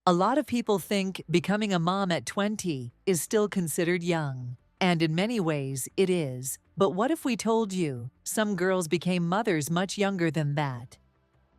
A lot of people think becoming a mom at 20 is still considered young. And in many ways, it is. But what if we told you some girls became mothers much younger than that?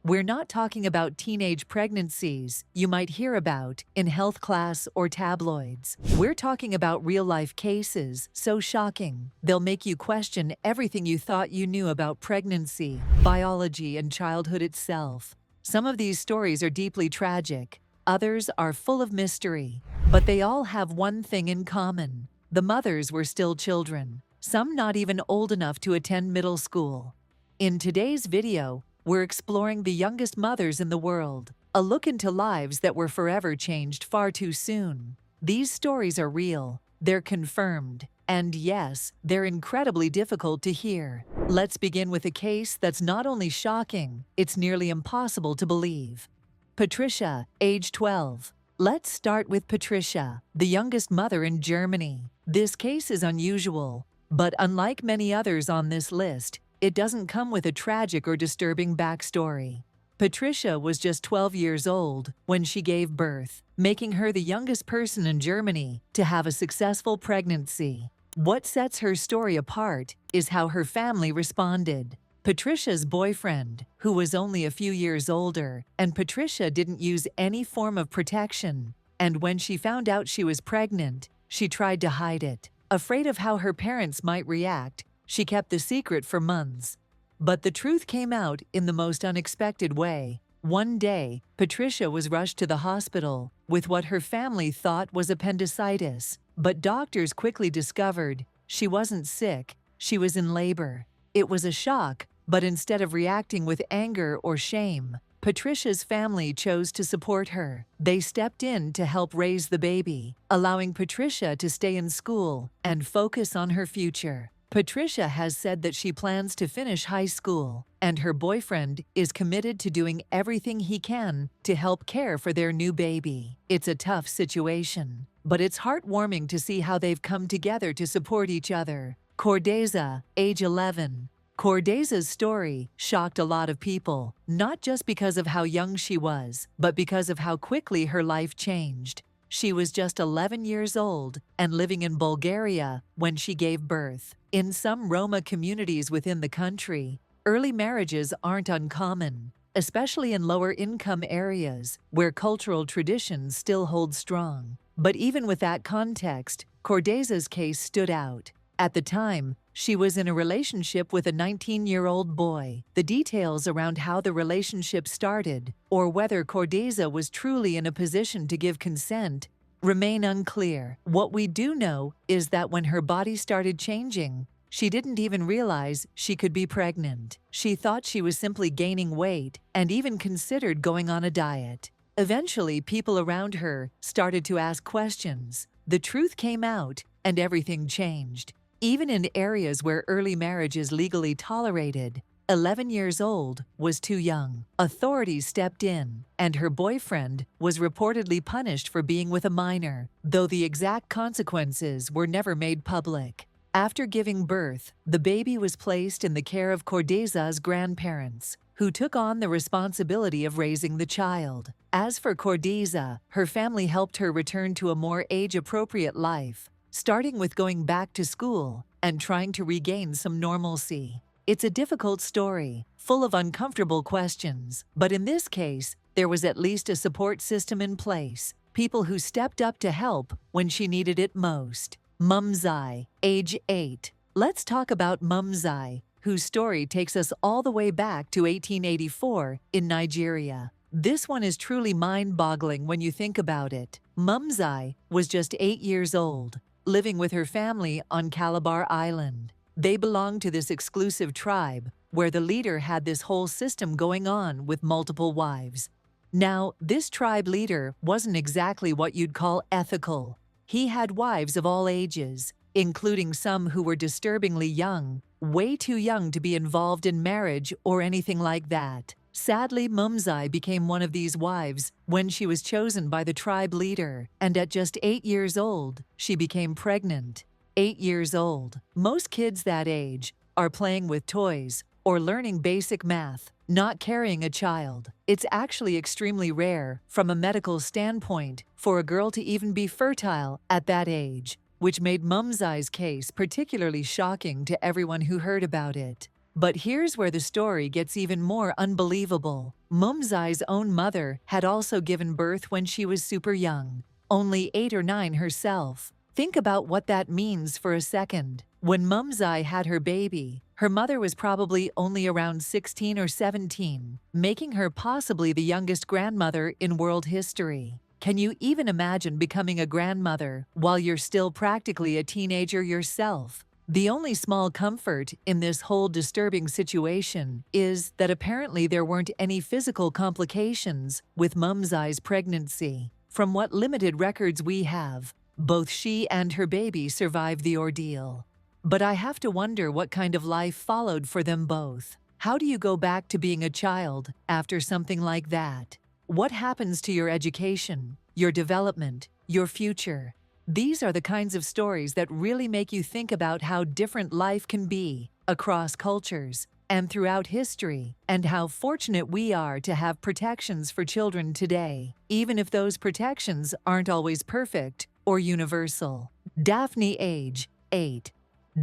We're not talking about teenage pregnancies you might hear about in health class or tabloids. We're talking about real-life cases so shocking, they'll make you question everything you thought you knew about pregnancy, biology, and childhood itself. Some of these stories are deeply tragic. Others are full of mystery. But they all have one thing in common. The mothers were still children, some not even old enough to attend middle school. In today's video, we're exploring the youngest mothers in the world, a look into lives that were forever changed far too soon. These stories are real, they're confirmed, and yes, they're incredibly difficult to hear. Let's begin with a case that's not only shocking, it's nearly impossible to believe. Patricia, age 12. Let's start with Patricia, the youngest mother in Germany. This case is unusual, but unlike many others on this list, it doesn't come with a tragic or disturbing backstory. Patricia was just 12 years old when she gave birth, making her the youngest person in Germany to have a successful pregnancy. What sets her story apart is how her family responded. Patricia's boyfriend, who was only a few years older, and Patricia didn't use any form of protection, and when she found out she was pregnant, she tried to hide it. Afraid of how her parents might react, she kept the secret for months. But the truth came out in the most unexpected way. One day, Patricia was rushed to the hospital with what her family thought was appendicitis. But doctors quickly discovered she wasn't sick, she was in labor. It was a shock, but instead of reacting with anger or shame, Patricia's family chose to support her. They stepped in to help raise the baby, allowing Patricia to stay in school and focus on her future. Patricia has said that she plans to finish high school, and her boyfriend is committed to doing everything he can to help care for their new baby. It's a tough situation, but it's heartwarming to see how they've come together to support each other. Cordeza, age 11. Cordeza's story shocked a lot of people, not just because of how young she was, but because of how quickly her life changed. She was just 11 years old and living in Bulgaria when she gave birth. In some Roma communities within the country, early marriages aren't uncommon, especially in lower-income areas where cultural traditions still hold strong. But even with that context, Cordeza's case stood out. At the time, she was in a relationship with a 19-year-old boy. The details around how the relationship started, or whether Cordeza was truly in a position to give consent, remain unclear. What we do know is that when her body started changing, she didn't even realize she could be pregnant. She thought she was simply gaining weight and even considered going on a diet. Eventually, people around her started to ask questions. The truth came out, and everything changed. Even in areas where early marriage is legally tolerated, 11 years old was too young. Authorities stepped in, and her boyfriend was reportedly punished for being with a minor, though the exact consequences were never made public. After giving birth, the baby was placed in the care of Cordeza's grandparents, who took on the responsibility of raising the child. As for Cordeza, her family helped her return to a more age-appropriate life, starting with going back to school and trying to regain some normalcy. It's a difficult story, full of uncomfortable questions, but in this case, there was at least a support system in place, people who stepped up to help when she needed it most. Mumzai, age 8. Let's talk about Mumzai, whose story takes us all the way back to 1884 in Nigeria. This one is truly mind-boggling when you think about it. Mumzai was just 8 years old, living with her family on Calabar Island. They belonged to this exclusive tribe, where the leader had this whole system going on with multiple wives. Now, this tribe leader wasn't exactly what you'd call ethical. He had wives of all ages, including some who were disturbingly young, way too young to be involved in marriage or anything like that. Sadly, Mumzai became one of these wives when she was chosen by the tribe leader, and at just 8 years old, she became pregnant. 8 years old. Most kids that age are playing with toys or learning basic math, not carrying a child. It's actually extremely rare, from a medical standpoint, for a girl to even be fertile at that age, which made Mumsai's case particularly shocking to everyone who heard about it. But here's where the story gets even more unbelievable. Mumsai's own mother had also given birth when she was super young, only 8 or 9 herself. Think about what that means for a second. When Mumsai had her baby, her mother was probably only around 16 or 17, making her possibly the youngest grandmother in world history. Can you even imagine becoming a grandmother while you're still practically a teenager yourself? The only small comfort in this whole disturbing situation is that apparently there weren't any physical complications with Mumsai's pregnancy. From what limited records we have, both she and her baby survived the ordeal. But I have to wonder what kind of life followed for them both. How do you go back to being a child after something like that? What happens to your education, your development, your future? These are the kinds of stories that really make you think about how different life can be across cultures and throughout history, and how fortunate we are to have protections for children today, even if those protections aren't always perfect or universal. Daphne, age 8.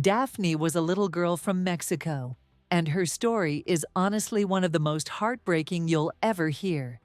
Daphne was a little girl from Mexico, and her story is honestly one of the most heartbreaking you'll ever hear.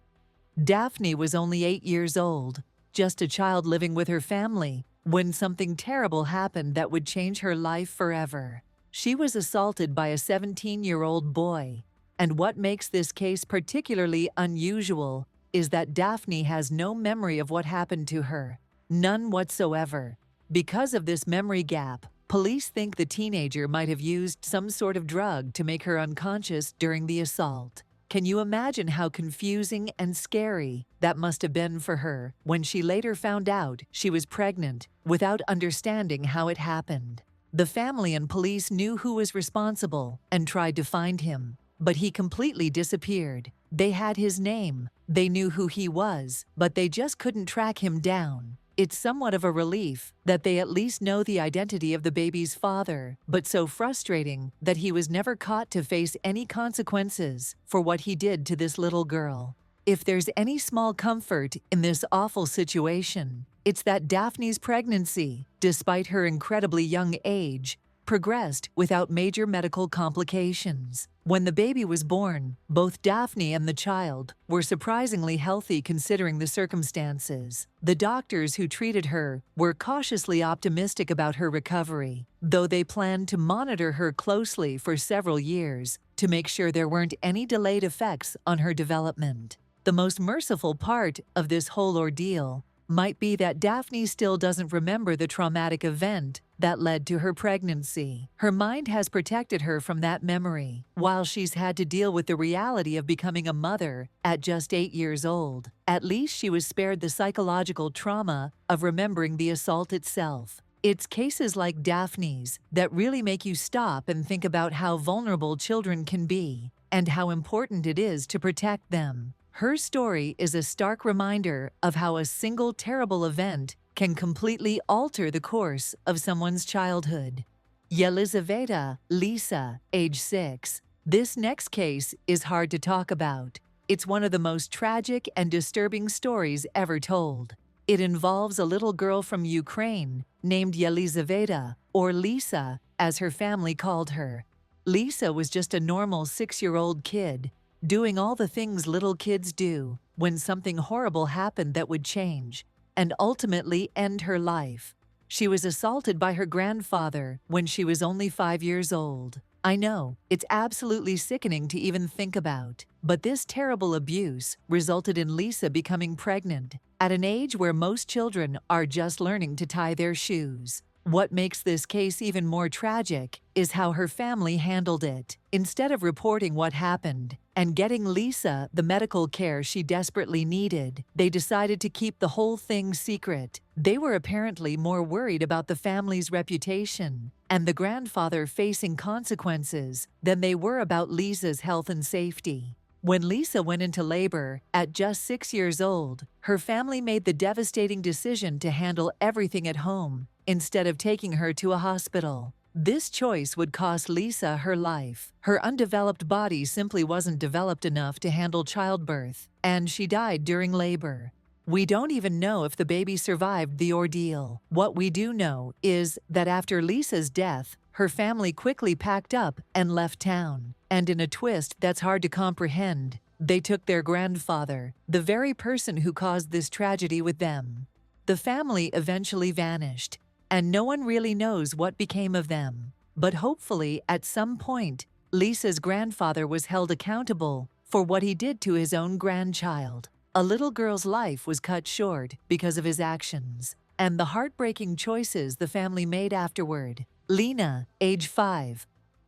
Daphne was only 8 years old, just a child living with her family, when something terrible happened that would change her life forever. She was assaulted by a 17-year-old boy, and what makes this case particularly unusual is that Daphne has no memory of what happened to her. None whatsoever. Because of this memory gap, police think the teenager might have used some sort of drug to make her unconscious during the assault. Can you imagine how confusing and scary that must have been for her when she later found out she was pregnant without understanding how it happened? The family and police knew who was responsible and tried to find him, but he completely disappeared. They had his name, they knew who he was, but they just couldn't track him down. It's somewhat of a relief that they at least know the identity of the baby's father, but so frustrating that he was never caught to face any consequences for what he did to this little girl. If there's any small comfort in this awful situation, it's that Daphne's pregnancy, despite her incredibly young age, progressed without major medical complications. When the baby was born, both Daphne and the child were surprisingly healthy considering the circumstances. The doctors who treated her were cautiously optimistic about her recovery, though they planned to monitor her closely for several years to make sure there weren't any delayed effects on her development. The most merciful part of this whole ordeal might be that Daphne still doesn't remember the traumatic event that led to her pregnancy. Her mind has protected her from that memory, while she's had to deal with the reality of becoming a mother at just 8 years old. At least she was spared the psychological trauma of remembering the assault itself. It's cases like Daphne's that really make you stop and think about how vulnerable children can be, and how important it is to protect them. Her story is a stark reminder of how a single terrible event can completely alter the course of someone's childhood. Yelizaveta, Lisa, age 6. This next case is hard to talk about. It's one of the most tragic and disturbing stories ever told. It involves a little girl from Ukraine named Yelizaveta, or Lisa, as her family called her. Lisa was just a normal 6-year-old kid, doing all the things little kids do, when something horrible happened that would change and ultimately end her life. She was assaulted by her grandfather when she was only 5 years old. I know, it's absolutely sickening to even think about, but this terrible abuse resulted in Lisa becoming pregnant at an age where most children are just learning to tie their shoes. What makes this case even more tragic is how her family handled it. Instead of reporting what happened and getting Lisa the medical care she desperately needed, they decided to keep the whole thing secret. They were apparently more worried about the family's reputation and the grandfather facing consequences than they were about Lisa's health and safety. When Lisa went into labor at just 6 years old, her family made the devastating decision to handle everything at home instead of taking her to a hospital. This choice would cost Lisa her life. Her undeveloped body simply wasn't developed enough to handle childbirth, and she died during labor. We don't even know if the baby survived the ordeal. What we do know is that after Lisa's death, her family quickly packed up and left town. And in a twist that's hard to comprehend, they took their grandfather, the very person who caused this tragedy, with them. The family eventually vanished, and no one really knows what became of them. But hopefully, at some point, Lisa's grandfather was held accountable for what he did to his own grandchild. A little girl's life was cut short because of his actions, and the heartbreaking choices the family made afterward. Lena, age 5.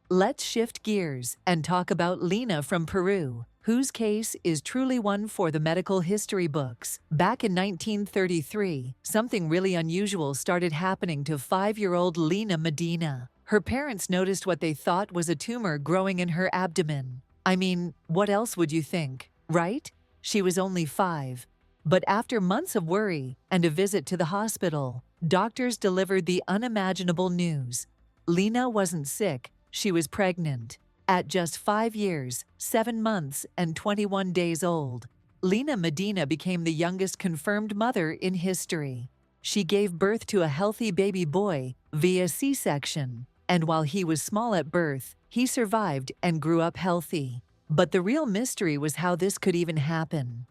Let's shift gears and talk about Lena from Peru, whose case is truly one for the medical history books. Back in 1933, something really unusual started happening to 5-year-old Lena Medina. Her parents noticed what they thought was a tumor growing in her abdomen. I mean, what else would you think, right? She was only 5. But after months of worry and a visit to the hospital, doctors delivered the unimaginable news. Lena wasn't sick, she was pregnant. At just 5 years, 7 months, and 21 days old, Lena Medina became the youngest confirmed mother in history. She gave birth to a healthy baby boy via C-section, and while he was small at birth, he survived and grew up healthy. But the real mystery was how this could even happen.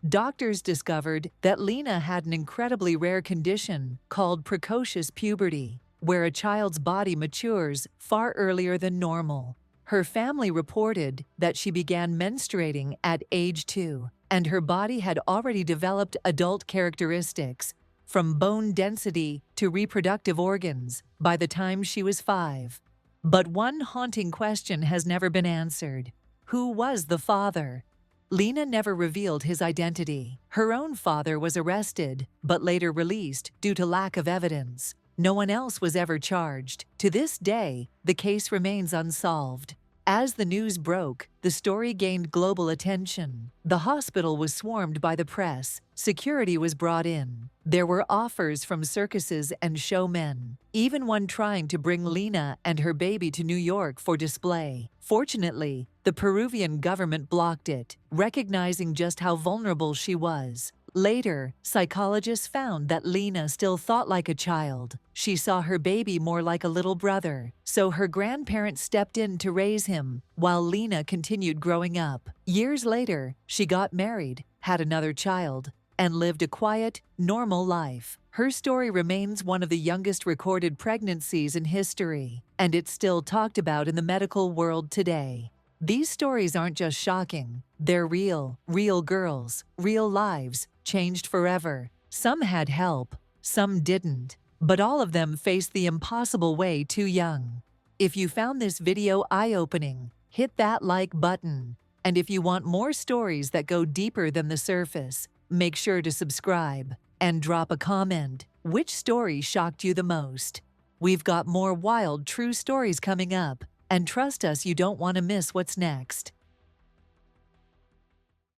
Doctors discovered that Lena had an incredibly rare condition called precocious puberty, where a child's body matures far earlier than normal. Her family reported that she began menstruating at age 2, and her body had already developed adult characteristics, from bone density to reproductive organs, by the time she was 5. But one haunting question has never been answered. Who was the father? Lena never revealed his identity. Her own father was arrested, but later released due to lack of evidence. No one else was ever charged. To this day, the case remains unsolved. As the news broke, the story gained global attention. The hospital was swarmed by the press. Security was brought in. There were offers from circuses and showmen, even one trying to bring Lena and her baby to New York for display. Fortunately, the Peruvian government blocked it, recognizing just how vulnerable she was. Later, psychologists found that Lena still thought like a child. She saw her baby more like a little brother, so her grandparents stepped in to raise him, while Lena continued growing up. Years later, she got married, had another child, and lived a quiet, normal life. Her story remains one of the youngest recorded pregnancies in history, and it's still talked about in the medical world today. These stories aren't just shocking. They're real girls, real lives, changed forever. Some had help, some didn't, but all of them faced the impossible way too young. If you found this video eye-opening, hit that like button. And if you want more stories that go deeper than the surface, make sure to subscribe and drop a comment. Which story shocked you the most? We've got more wild, true stories coming up. And trust us, you don't want to miss what's next.